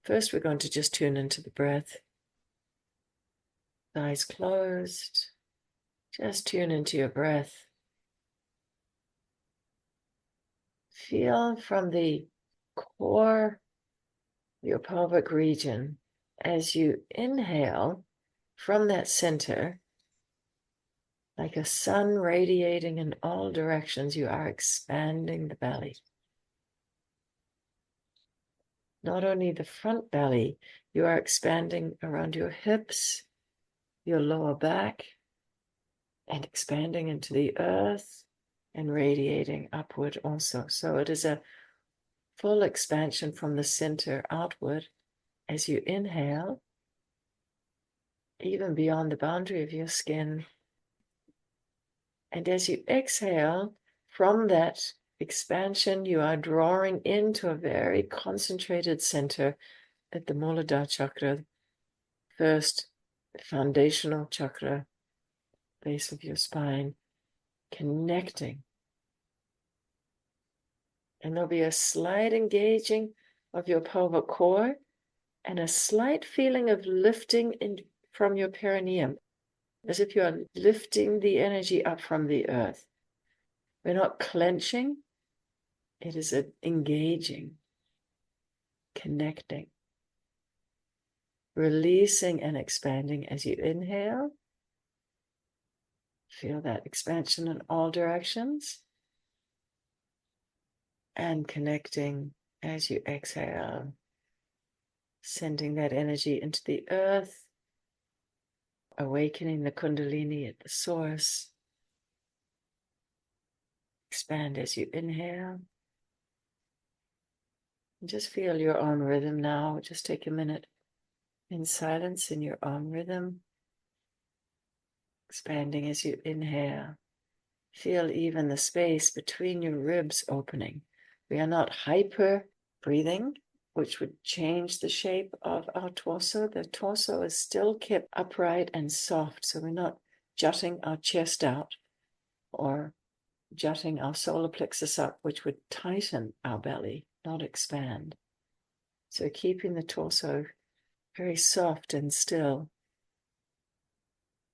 First, we're going to just tune into the breath. Eyes closed. Just tune into your breath. Feel from the core of your pelvic region as you inhale from that center, like a sun radiating in all directions, you are expanding the belly. Not only the front belly, you are expanding around your hips, your lower back, and expanding into the earth and radiating upward also. So it is a full expansion from the center outward as you inhale, even beyond the boundary of your skin. And as you exhale from that expansion, you are drawing into a very concentrated center at the muladhara chakra, first foundational chakra, base of your spine, connecting. And there'll be a slight engaging of your pelvic core and a slight feeling of lifting from your perineum, as if you are lifting the energy up from the earth. We're not clenching, it is engaging, connecting, releasing and expanding as you inhale. Feel that expansion in all directions. And connecting as you exhale, sending that energy into the earth, awakening the Kundalini at the source. Expand as you inhale. And just feel your own rhythm now. Just take a minute in silence in your own rhythm. Expanding as you inhale. Feel even the space between your ribs opening. We are not hyper breathing, which would change the shape of our torso. The torso is still kept upright and soft, so we're not jutting our chest out or jutting our solar plexus up, which would tighten our belly, not expand. So keeping the torso very soft and still.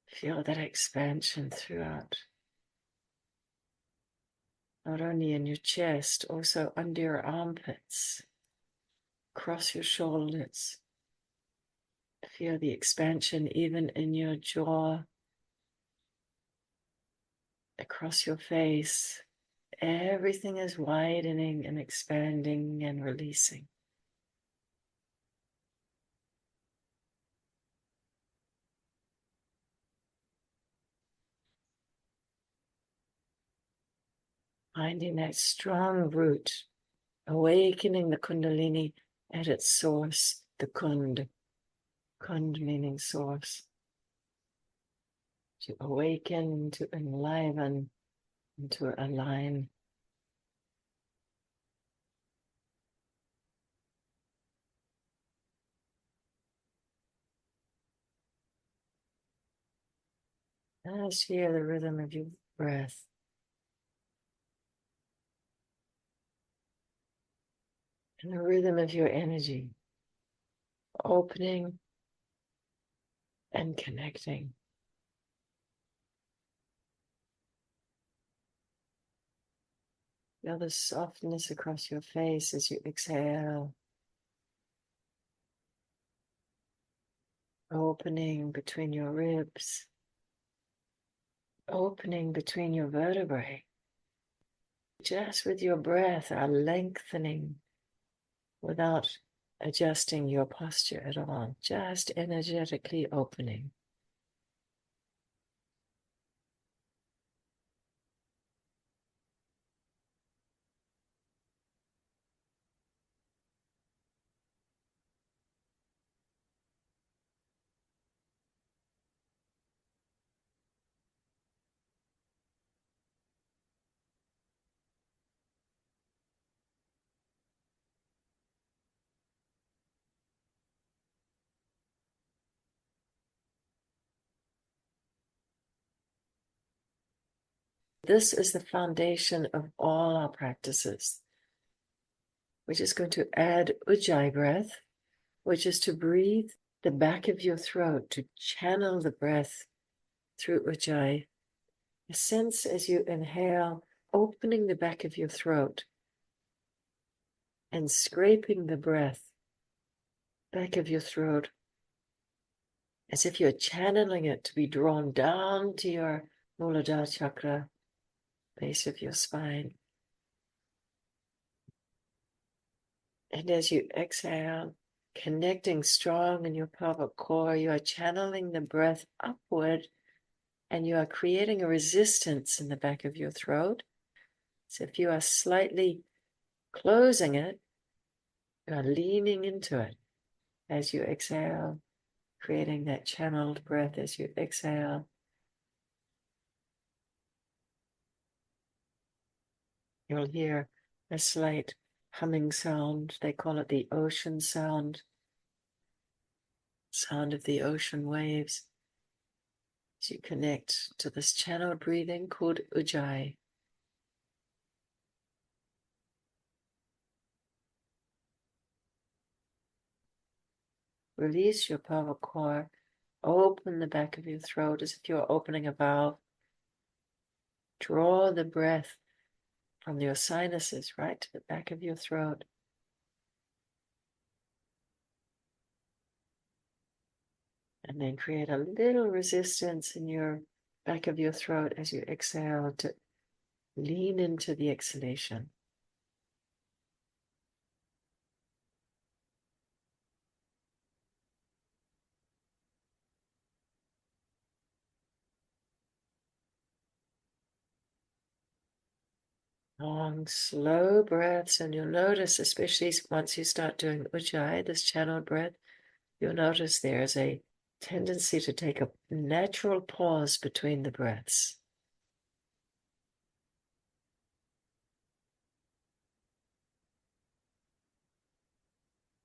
Feel that expansion throughout. Not only in your chest, also under your armpits, across your shoulders. Feel the expansion even in your jaw, across your face. Everything is widening and expanding and releasing. Finding that strong root, awakening the Kundalini at its source, the Kund. Kund meaning source. To awaken, to enliven, and to align. Just hear the rhythm of your breath. And the rhythm of your energy, opening and connecting. Feel the softness across your face as you exhale. Opening between your ribs. Opening between your vertebrae. Just with your breath are lengthening without adjusting your posture at all. Just energetically opening. This is the foundation of all our practices. We're just going to add Ujjai breath, which is to breathe the back of your throat, to channel the breath through Ujjai. A sense as you inhale, opening the back of your throat and scraping the breath back of your throat as if you're channeling it to be drawn down to your muladhara chakra, base of your spine. And as you exhale, connecting strong in your pelvic core, you are channeling the breath upward and you are creating a resistance in the back of your throat. So if you are slightly closing it, you are leaning into it as you exhale, creating that channeled breath as you exhale. You'll hear a slight humming sound. They call it the ocean sound, sound of the ocean waves. As you connect to this channeled breathing called Ujjai. Release your pelvic core. Open the back of your throat as if you're opening a valve. Draw the breath from your sinuses right to the back of your throat. And then create a little resistance in your back of your throat as you exhale to lean into the exhalation. Long, slow breaths, and you'll notice, especially once you start doing Ujjai, this channeled breath, you'll notice there's a tendency to take a natural pause between the breaths.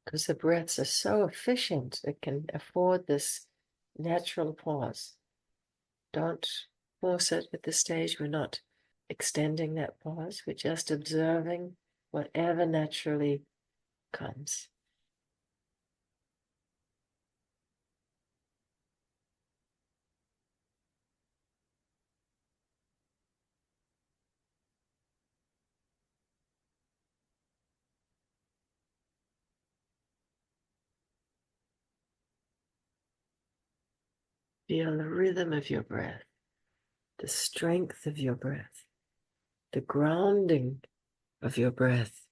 Because the breaths are so efficient, it can afford this natural pause. Don't force it at this stage. We're not extending that pause. We're just observing whatever naturally comes. Feel the rhythm of your breath, the strength of your breath, the grounding of your breath.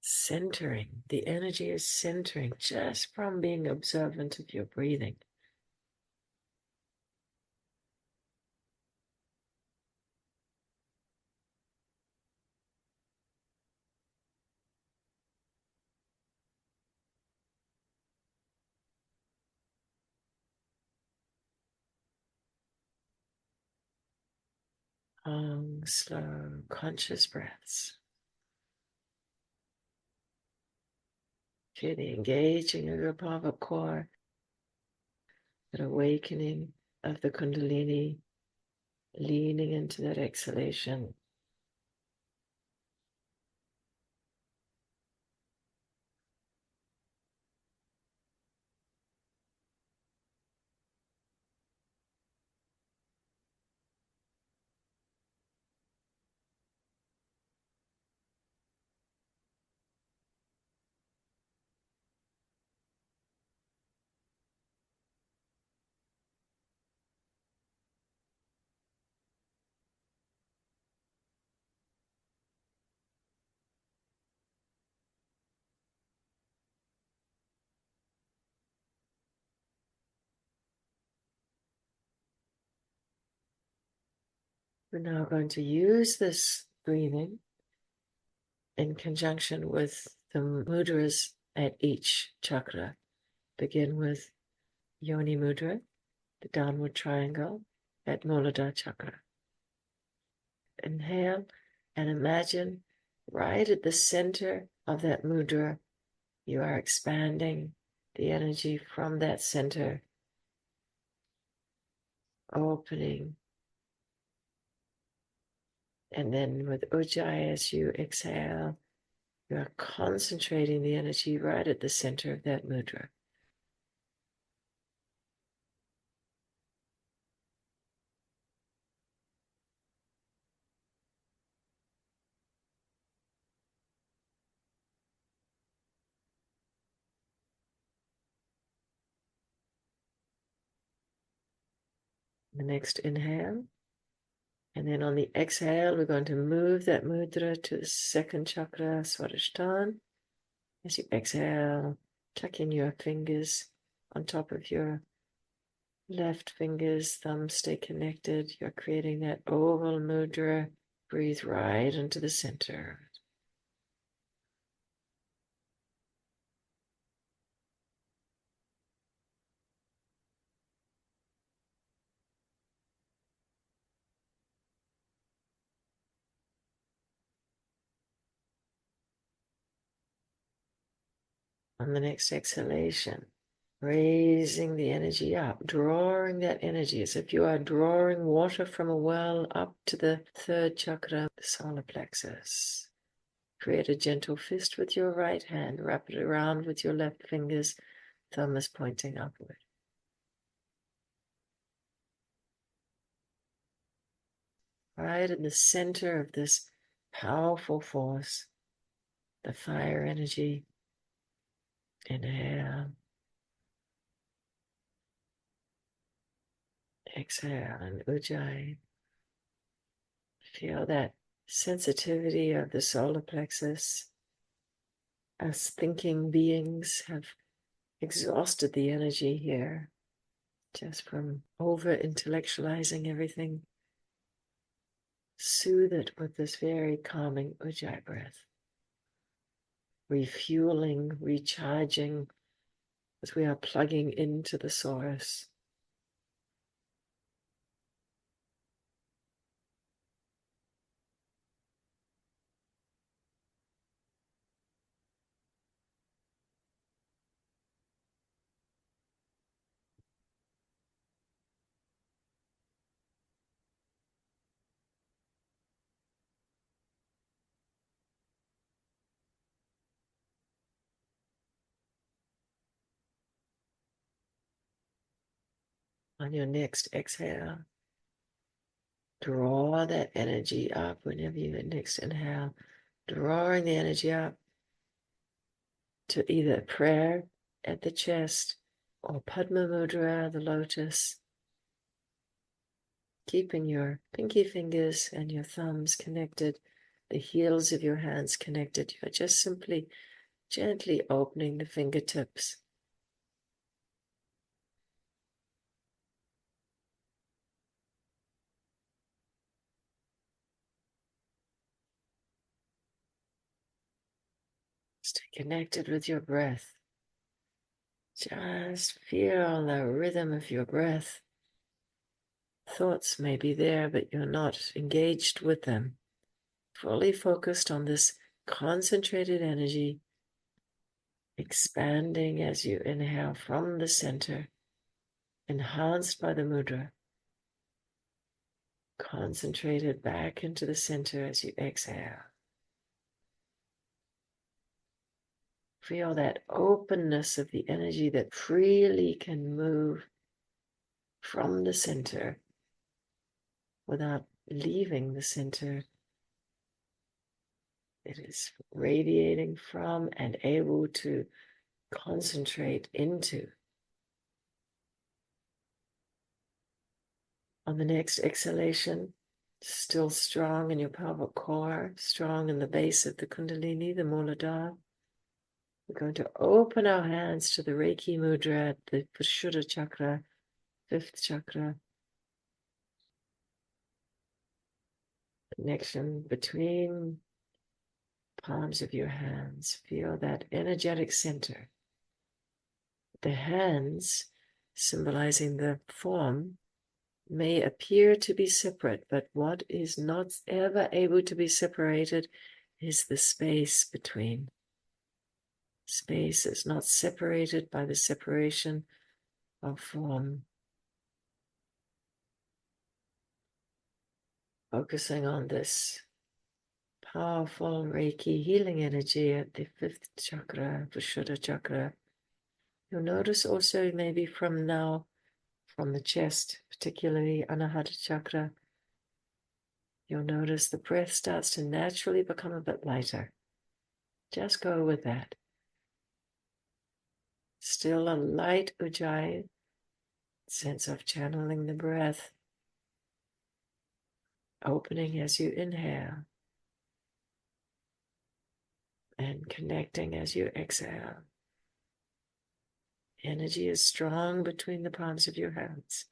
Centering, the energy is centering just from being observant of your breathing. Long, slow, conscious breaths. Feel the engaging of your pelvic core, that awakening of the Kundalini, leaning into that exhalation. We're now going to use this breathing in conjunction with the mudras at each chakra. Begin with Yoni Mudra, the downward triangle at Muladhara chakra. Inhale and imagine right at the center of that mudra, you are expanding the energy from that center, opening. And then with Ujjai, as you exhale, You are concentrating the energy right at the center of that mudra. The next inhale. And then on the exhale, we're going to move that mudra to the second chakra, Swadisthana. As you exhale, tuck in your fingers on top of your left fingers, thumbs stay connected. You're creating that oval mudra. Breathe right into the center. On the next exhalation, raising the energy up, drawing that energy as if you are drawing water from a well up to the third chakra, the solar plexus. Create a gentle fist with your right hand, wrap it around with your left fingers, thumb is pointing upward. Right in the center of this powerful force, the fire energy. Inhale. Exhale, and Ujjai. Feel that sensitivity of the solar plexus. As thinking beings have exhausted the energy here, just from over intellectualizing everything. Soothe it with this very calming Ujjai breath. Refueling, recharging, as we are plugging into the source. On your next exhale, draw that energy up whenever you next inhale, drawing the energy up to either prayer at the chest or Padma Mudra, the lotus, keeping your pinky fingers and your thumbs connected, the heels of your hands connected. You're just simply gently opening the fingertips. Stay connected with your breath. Just feel the rhythm of your breath. Thoughts may be there, but you're not engaged with them. Fully focused on this concentrated energy, expanding as you inhale from the center, enhanced by the mudra. Concentrated back into the center as you exhale. Feel that openness of the energy that freely can move from the center without leaving the center. It is radiating from and able to concentrate into. On the next exhalation, still strong in your pelvic core, strong in the base of the Kundalini, the muladhara. We're going to open our hands to the Reiki mudra, the Vishudhdha chakra, fifth chakra. Connection between palms of your hands. Feel that energetic center. The hands, symbolizing the form, may appear to be separate, but what is not ever able to be separated is the space between. Space is not separated by the separation of form. Focusing on this powerful Reiki healing energy at the fifth chakra, Vishudhdha chakra. You'll notice also maybe from now, from the chest, particularly Anahata chakra, you'll notice the breath starts to naturally become a bit lighter. Just go with that. Still a light Ujjai, sense of channeling the breath, opening as you inhale and connecting as you exhale. Energy is strong between the palms of your hands.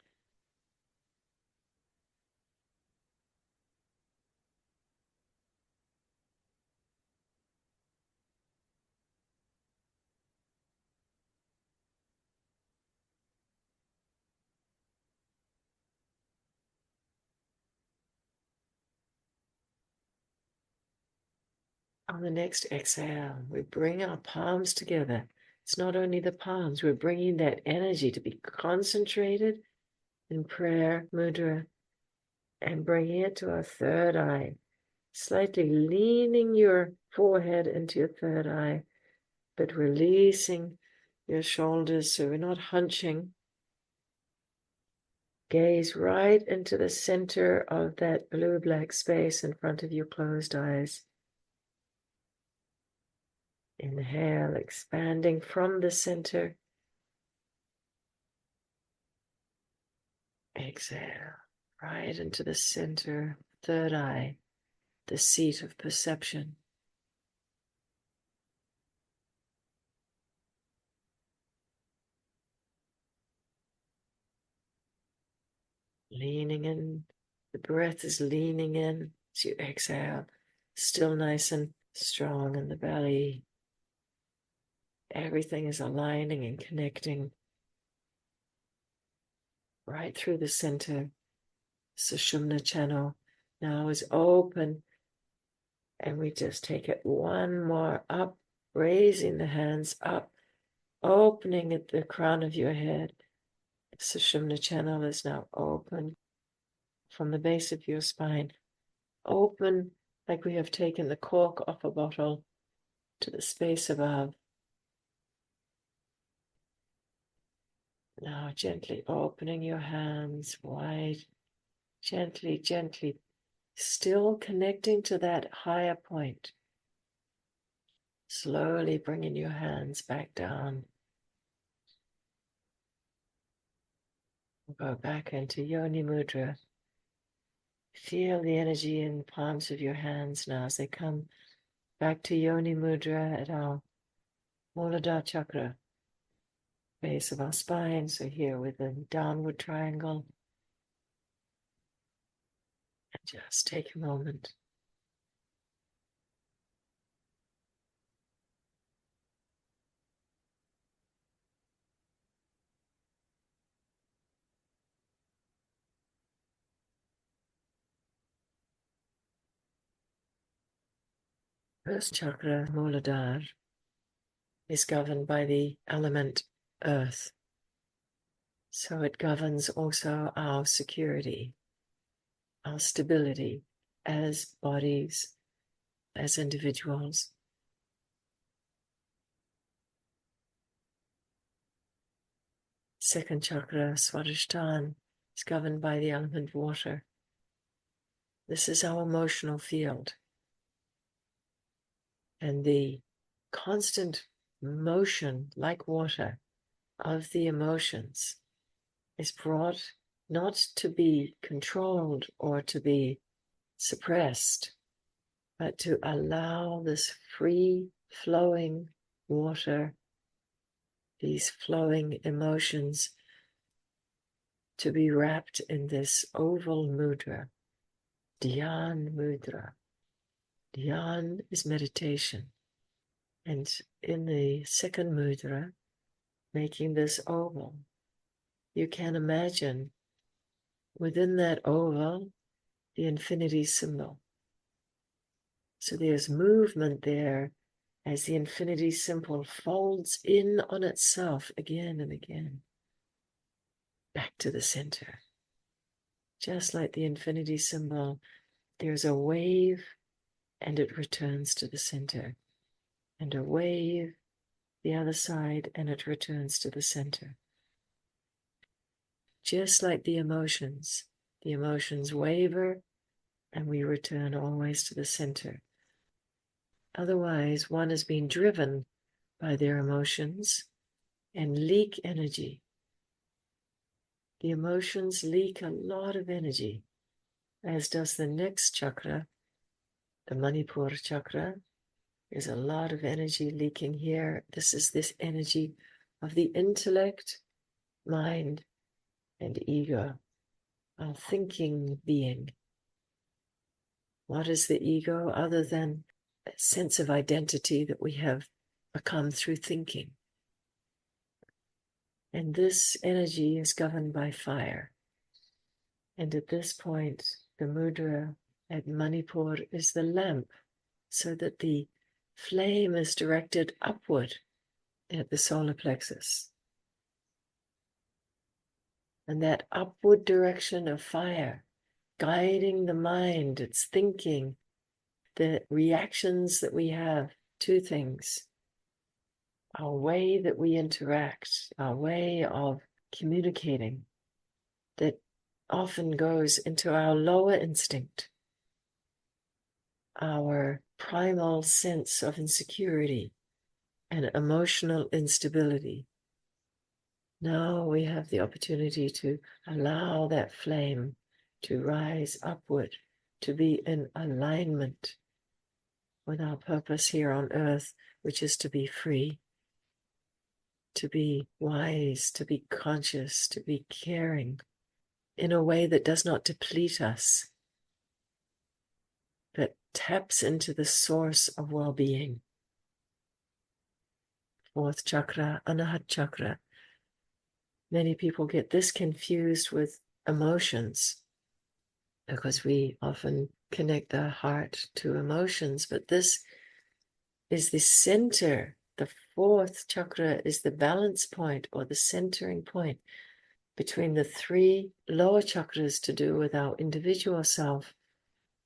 On the next exhale, we bring our palms together. It's not only the palms, we're bringing that energy to be concentrated in prayer, mudra, and bringing it to our third eye, slightly leaning your forehead into your third eye, but releasing your shoulders so we're not hunching. Gaze right into the center of that blue-black space in front of your closed eyes. Inhale, expanding from the center. Exhale, right into the center, third eye, the seat of perception. Leaning in, the breath is leaning in as you exhale, still nice and strong in the belly. Everything is aligning and connecting right through the center. Sushumna channel now is open, and we just take it one more up, raising the hands up, opening at the crown of your head. Sushumna channel is now open from the base of your spine, open like we have taken the cork off a bottle to the space above. Now gently opening your hands wide, gently, gently, still connecting to that higher point. Slowly bringing your hands back down. Go back into Yoni Mudra. Feel the energy in the palms of your hands now as they come back to Yoni Mudra at our muladhara chakra, base of our spine. So here with a downward triangle. And just take a moment. First chakra, muladhara, is governed by the element earth. So it governs also our security, our stability as bodies, as individuals. Second chakra, Swadisthana, is governed by the element water. This is our emotional field. And the constant motion, like water, of the emotions is brought not to be controlled or to be suppressed, but to allow this free flowing water, these flowing emotions, to be wrapped in this oval mudra, Dhyan mudra. Dhyan is meditation. And in the second mudra, making this oval, you can imagine within that oval the infinity symbol. So there's movement there as the infinity symbol folds in on itself again and again, back to the center. Just like the infinity symbol, there's a wave and it returns to the center. And a wave the other side, and it returns to the center. Just like the emotions waver, and we return always to the center. Otherwise, one is being driven by their emotions and leak energy. The emotions leak a lot of energy, as does the next chakra, the Manipura chakra. There's a lot of energy leaking here. This is this energy of the intellect, mind, and ego, our thinking being. What is the ego other than a sense of identity that we have become through thinking? And this energy is governed by fire. And at this point, the mudra at Manipur is the lamp, so that the flame is directed upward at the solar plexus. And that upward direction of fire, guiding the mind, its thinking, the reactions that we have to things, our way that we interact, our way of communicating, that often goes into our lower instinct, our primal sense of insecurity and emotional instability. Now we have the opportunity to allow that flame to rise upward, to be in alignment with our purpose here on earth, which is to be free, to be wise, to be conscious, to be caring in a way that does not deplete us, but taps into the source of well-being. Fourth chakra, Anahata chakra. Many people get this confused with emotions because we often connect the heart to emotions, but this is the center. The fourth chakra is the balance point or the centering point between the three lower chakras to do with our individual self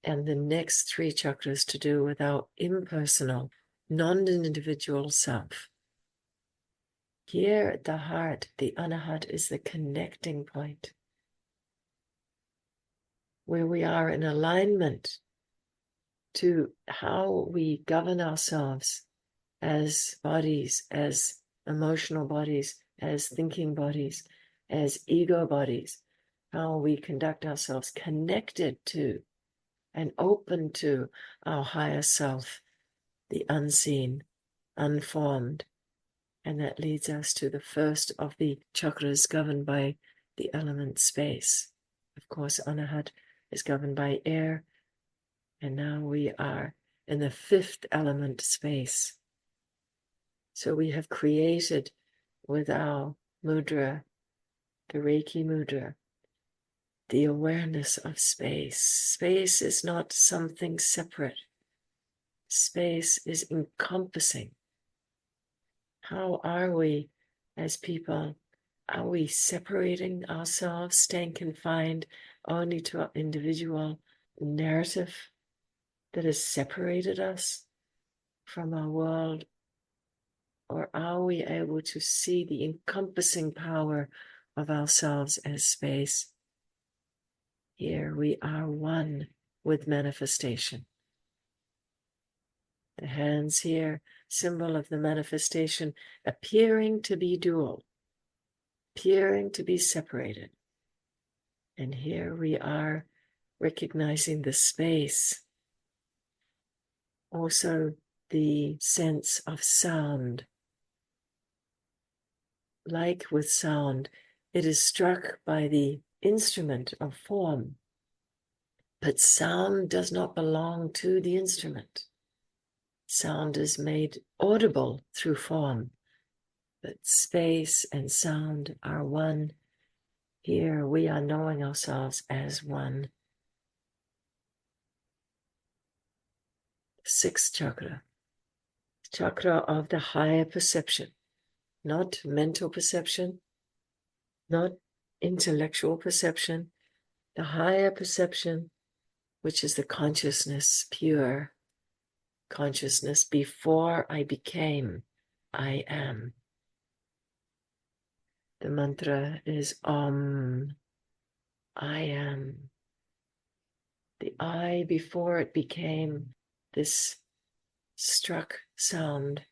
and the next three chakras to do with our impersonal, non-individual self. Here at the heart, the Anahata is the connecting point, where we are in alignment to how we govern ourselves as bodies, as emotional bodies, as thinking bodies, as ego bodies, how we conduct ourselves connected to and open to our higher self, the unseen, unformed. And that leads us to the first of the chakras governed by the element space. Of course, Anahata is governed by air, and now we are in the fifth element, space. So we have created with our mudra, the Reiki mudra, the awareness of space. Space is not something separate. Space is encompassing. How are we as people? Are we separating ourselves, staying confined only to our individual narrative that has separated us from our world? Or are we able to see the encompassing power of ourselves as space? Here we are one with manifestation. The hands here, symbol of the manifestation, appearing to be dual, appearing to be separated. And here we are recognizing the space, also the sense of sound. Like with sound, it is struck by the instrument of form, but sound does not belong to the instrument. Sound is made audible through form, but space and sound are one. Here we are knowing ourselves as one. Sixth chakra, chakra of the higher perception, not mental perception, not intellectual perception, the higher perception, which is the consciousness pure, consciousness before I became, I am. The mantra is Om, I am. The I before it became this struck sound,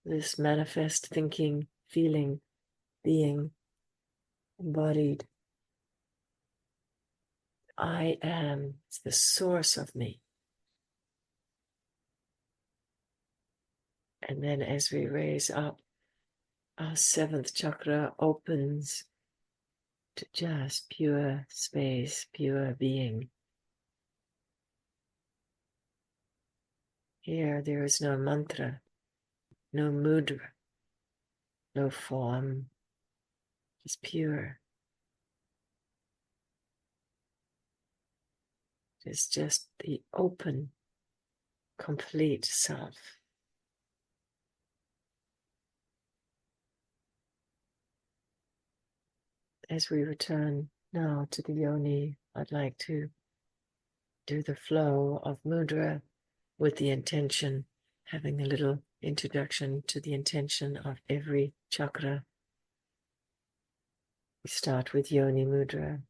this manifest thinking, feeling, being, embodied. I am. It's the source of me. And then as we raise up, our seventh chakra opens to just pure space, pure being. Here there is no mantra, no mudra, no form. It's pure. It's just the open, complete self. As we return now to the yoni, I'd like to do the flow of mudra with the intention, having a little introduction to the intention of every chakra. We start with yoni mudra,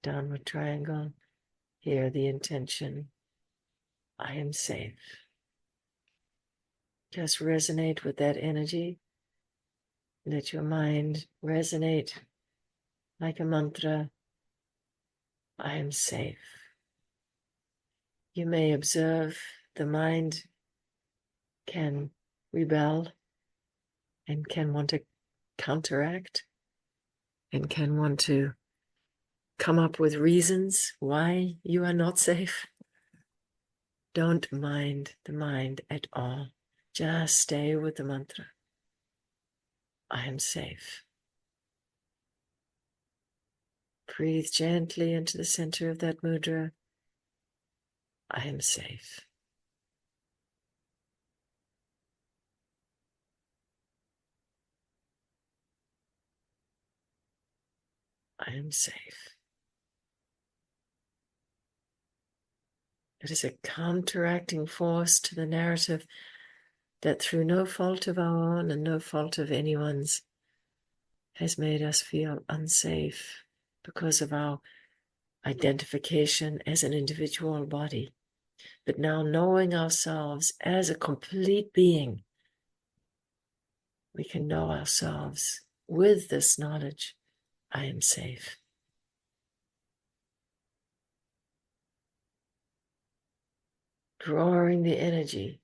downward triangle. Here the intention, I am safe. Just resonate with that energy. Let your mind resonate like a mantra. I am safe. You may observe the mind can rebel and can want to counteract and can want to come up with reasons why you are not safe. Don't mind the mind at all. Just stay with the mantra. I am safe. Breathe gently into the center of that mudra. I am safe. I am safe. It is a counteracting force to the narrative that through no fault of our own and no fault of anyone's has made us feel unsafe because of our identification as an individual body. But now knowing ourselves as a complete being, we can know ourselves with this knowledge. I am safe. Drawing the energy.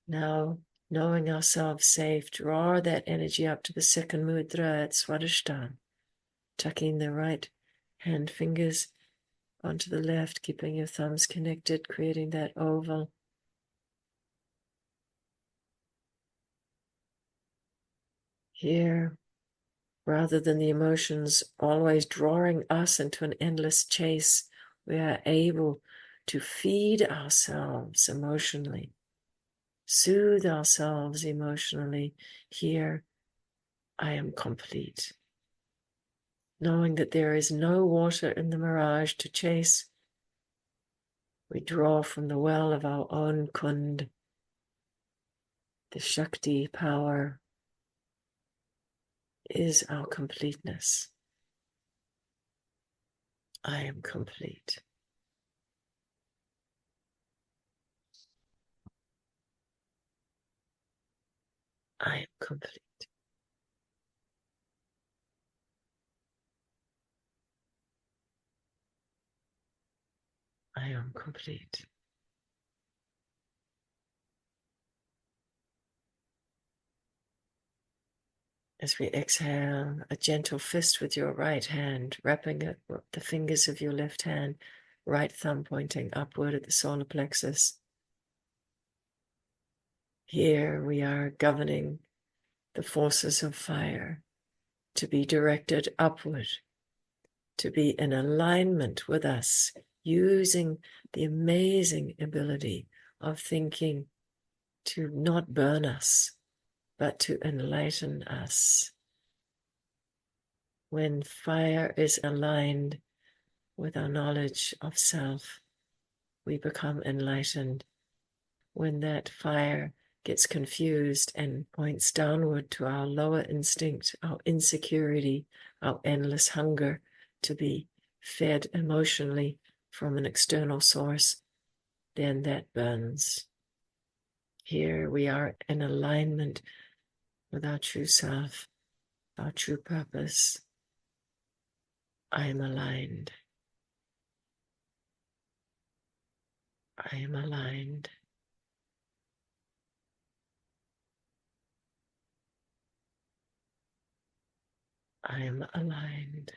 Now, knowing ourselves safe, draw that energy up to the second mudra at Swadisthana, tucking the right hand fingers onto the left, keeping your thumbs connected, creating that oval. Here, rather than the emotions always drawing us into an endless chase, we are able to feed ourselves emotionally, soothe ourselves emotionally. Here, I am complete. Knowing that there is no water in the mirage to chase, we draw from the well of our own Kund, the Shakti power is our completeness. I am complete. I am complete. I am complete. As we exhale, a gentle fist with your right hand, wrapping it, the fingers of your left hand, right thumb pointing upward at the solar plexus. Here we are governing the forces of fire to be directed upward, to be in alignment with us, using the amazing ability of thinking to not burn us, but to enlighten us. When fire is aligned with our knowledge of self, we become enlightened. when that fire gets confused and points downward to our lower instinct, our insecurity, our endless hunger to be fed emotionally from an external source, then that burns. Here we are in alignment with our true self, our true purpose. I am aligned. I am aligned. I am aligned.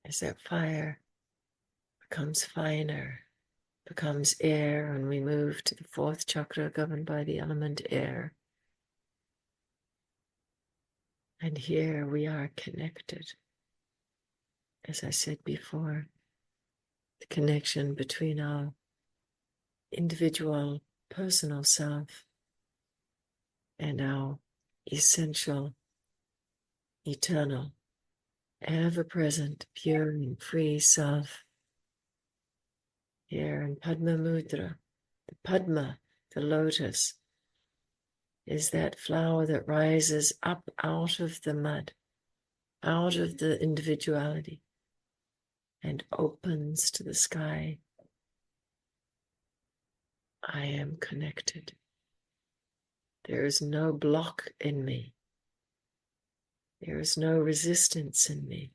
As that fire becomes finer, becomes air, and we move to the fourth chakra governed by the element air. And here we are connected. As I said before, the connection between our individual personal self and our essential, eternal, ever-present, pure and free self. Here in Padma Mudra, the Padma, the lotus, is that flower that rises up out of the mud, out of the individuality, and opens to the sky. I am connected. There is no block in me. There is no resistance in me.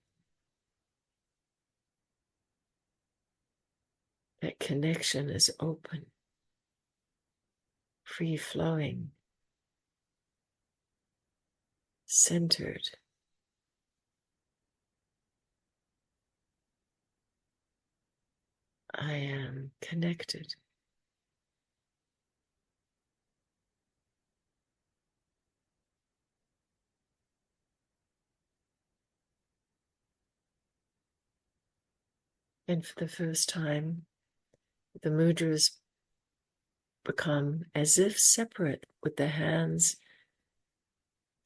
That connection is open, free-flowing, centered. I am connected. And for the first time, the mudras become as if separate, with the hands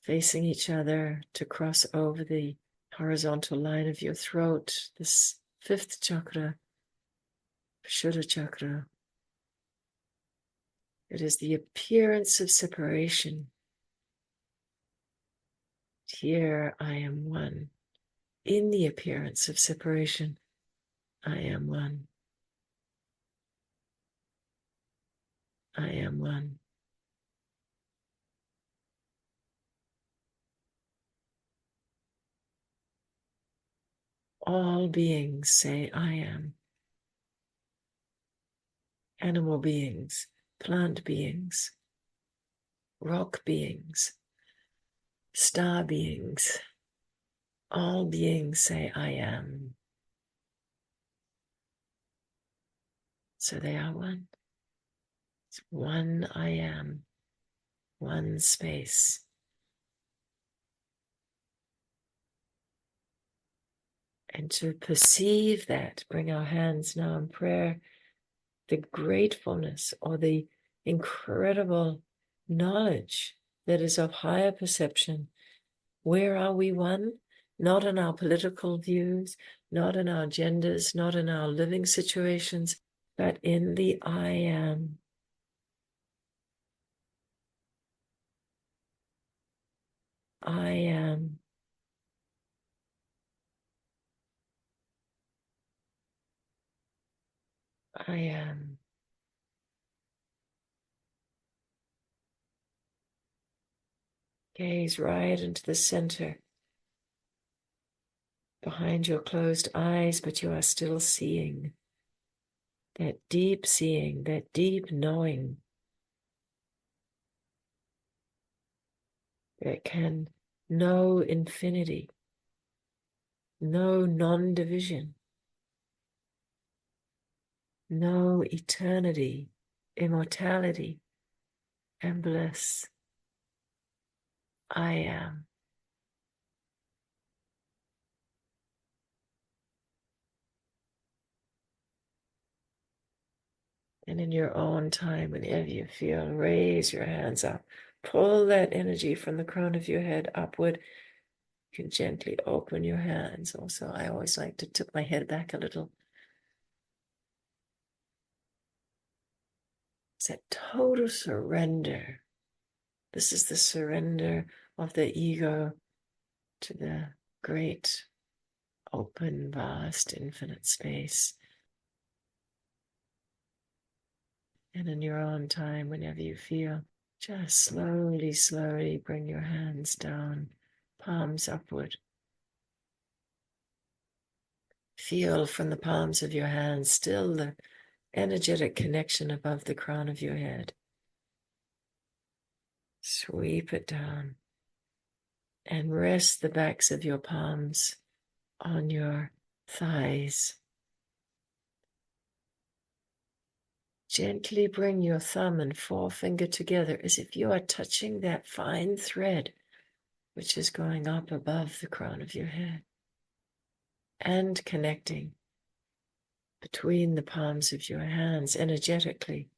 facing each other to cross over the horizontal line of your throat, this fifth chakra, Vishudhdha chakra. It is the appearance of separation. Here I am one. In the appearance of separation, I am one. I am one. All beings say I am. Animal beings, plant beings, rock beings, star beings. All beings say I am. So they are one. It's one I am, one space. And to perceive that, bring our hands now in prayer, the gratefulness or the incredible knowledge that is of higher perception. Where are we one? Not in our political views, not in our genders, not in our living situations, but in the I am. I am. I am. Gaze right into the center, behind your closed eyes, but you are still seeing. That deep seeing, that deep knowing that can know infinity, know non-division, know eternity, immortality, and bliss. I am. And in your own time, whenever you feel, raise your hands up pull that energy from the crown of your head upward. You can gently open your hands. Also, I always like to tip my head back a little. It's that total surrender. This is the surrender of the ego to the great, open, vast, infinite space. And in your own time, whenever you feel, just slowly, slowly bring your hands down, palms upward. Feel from the palms of your hands still the energetic connection above the crown of your head. Sweep it down and rest the backs of your palms on your thighs. Gently bring your thumb and forefinger together as if you are touching that fine thread which is going up above the crown of your head and connecting between the palms of your hands energetically.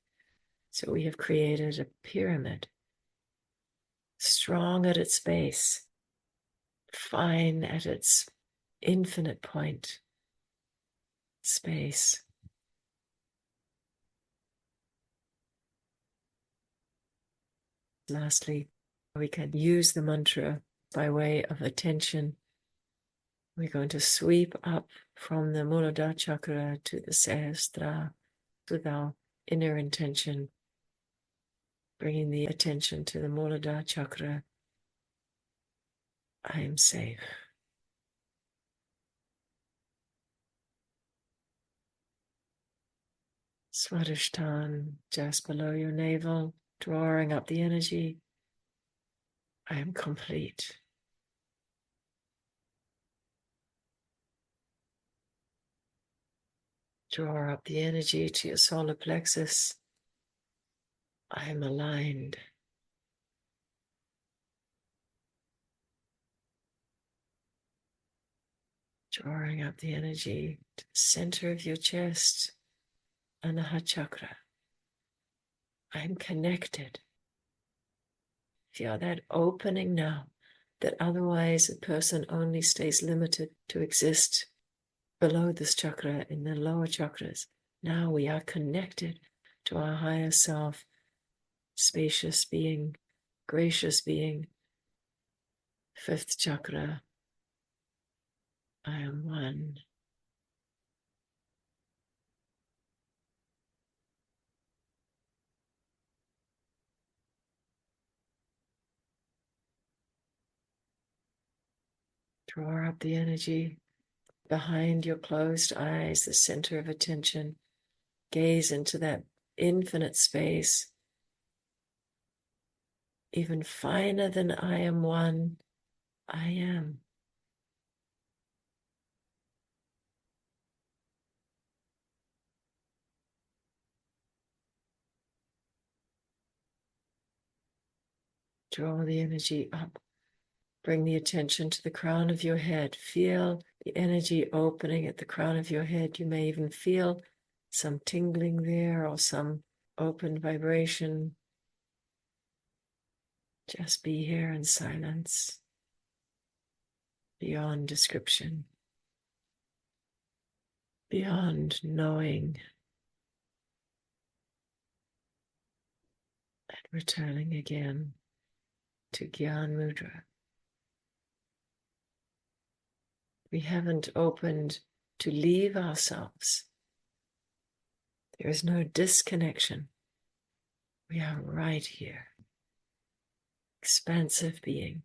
So we have created a pyramid, strong at its base, fine at its infinite point, space. Lastly, we can use the mantra by way of attention. We're going to sweep up from the muladhara chakra to the Sahastra with our inner intention, bringing the attention to the muladhara chakra. I am safe. Swadisthana, just below your navel, drawing up the energy. I am complete. Draw up the energy to your solar plexus. I am aligned. Drawing up the energy to the center of your chest, Anahata chakra. I am connected. Feel that opening now, that otherwise a person only stays limited to exist below this chakra in the lower chakras. Now we are connected to our higher self, spacious being, gracious being. Fifth chakra, I am one. Draw up the energy behind your closed eyes, the center of attention. Gaze into that infinite space, even finer than I am one. I am. Draw the energy up. Bring the attention to the crown of your head. Feel the energy opening at the crown of your head. You may even feel some tingling there or some open vibration. Just be here in silence, beyond description, beyond knowing, and returning again to Gyan Mudra. We haven't opened to leave ourselves. There is no disconnection. We are right here. Expansive being.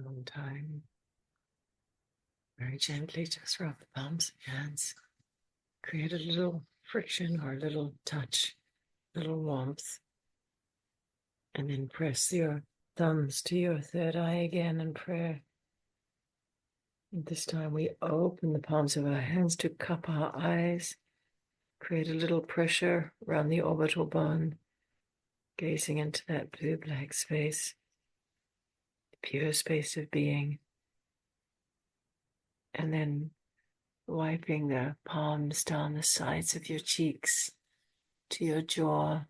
long time. Very gently, just rub the palms of your hands. Create a little friction or a little touch, little warmth. And then press your thumbs to your third eye again in prayer. And this time we open the palms of our hands to cup our eyes. Create a little pressure around the orbital bone, gazing into that blue-black space, the pure space of being. And then wiping the palms down the sides of your cheeks to your jaw.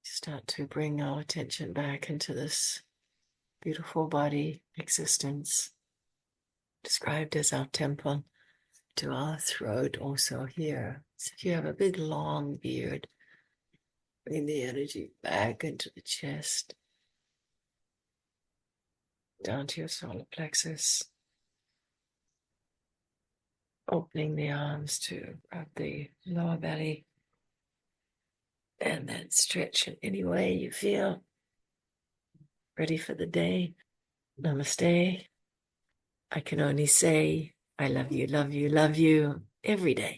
Start to bring our attention back into this beautiful body existence, described as our temple, to our throat also here. So if you have a big long beard, bring the energy back into the chest, down to your solar plexus, opening the arms to rub the lower belly, and then stretch in any way you feel. Ready for the day. Namaste. I can only say I love you, love you, love you every day.